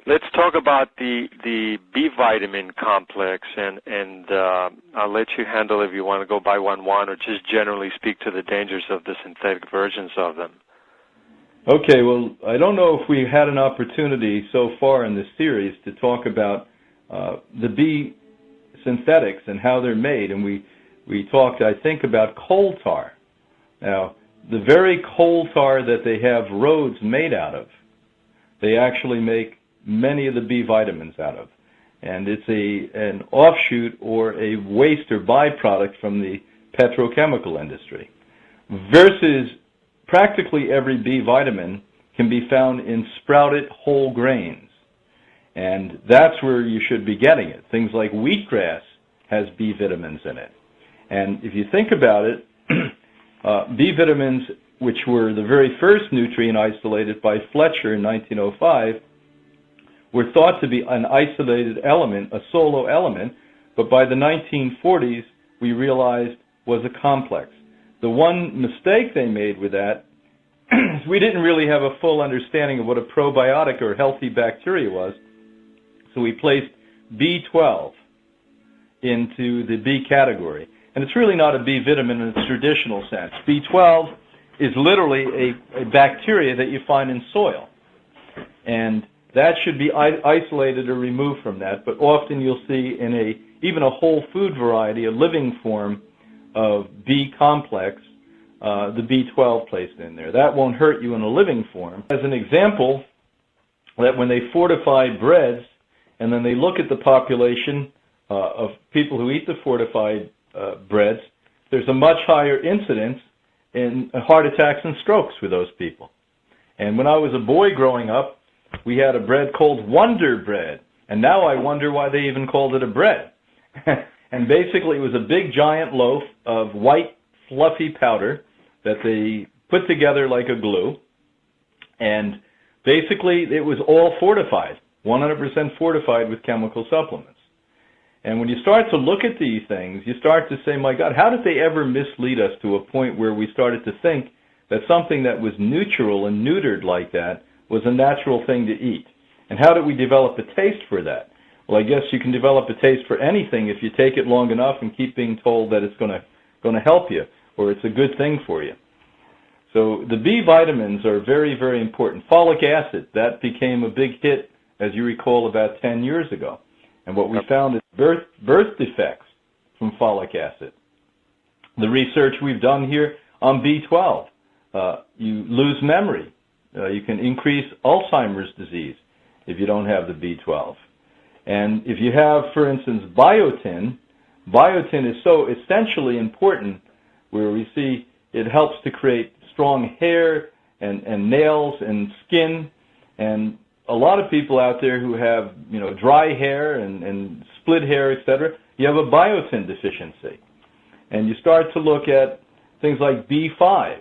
Let's talk about the B vitamin complex, and I'll let you handle if you want to go by one or just generally speak to the dangers of the synthetic versions of them. Okay, well, I don't know if we had an opportunity so far in this series to talk about the B synthetics and how they're made, and we talked, I think, about coal tar. Now, the very coal tar that they have roads made out of, they actually make many of the B vitamins out of. And it's an offshoot or a waste or byproduct from the petrochemical industry. Versus practically every B vitamin can be found in sprouted whole grains. And that's where you should be getting it. Things like wheatgrass has B vitamins in it. And if you think about it, B vitamins, which were the very first nutrient isolated by Fletcher in 1905, were thought to be an isolated element, a solo element, but by the 1940s we realized was a complex. The one mistake they made with that is we didn't really have a full understanding of what a probiotic or healthy bacteria was, so we placed B12 into the B category. And it's really not a B vitamin in its traditional sense. B12 is literally a bacteria that you find in soil. And that should be isolated or removed from that, but often you'll see in even a whole food variety, a living form of B complex, the B12 placed in there. That won't hurt you in a living form. As an example, that when they fortify breads, and then they look at the population of people who eat the fortified breads, there's a much higher incidence in heart attacks and strokes with those people. And when I was a boy growing up, we had a bread called Wonder Bread, and now I wonder why they even called it a bread. And basically it was a big giant loaf of white fluffy powder that they put together like a glue, and basically it was all fortified, 100% fortified with chemical supplements. And when you start to look at these things, you start to say, my God, how did they ever mislead us to a point where we started to think that something that was neutral and neutered like that was a natural thing to eat? And how did we develop a taste for that? Well, I guess you can develop a taste for anything if you take it long enough and keep being told that it's going to help you or it's a good thing for you. So the B vitamins are very, very important. Folic acid, that became a big hit, as you recall, about 10 years ago. And what we found is birth defects from folic acid. The research we've done here on B12, you lose memory. You can increase Alzheimer's disease if you don't have the B12. And if you have, for instance, biotin, biotin is so essentially important where we see it helps to create strong hair and nails and skin. And a lot of people out there who have, dry hair and split hair, etc., you have a biotin deficiency. And you start to look at things like B5.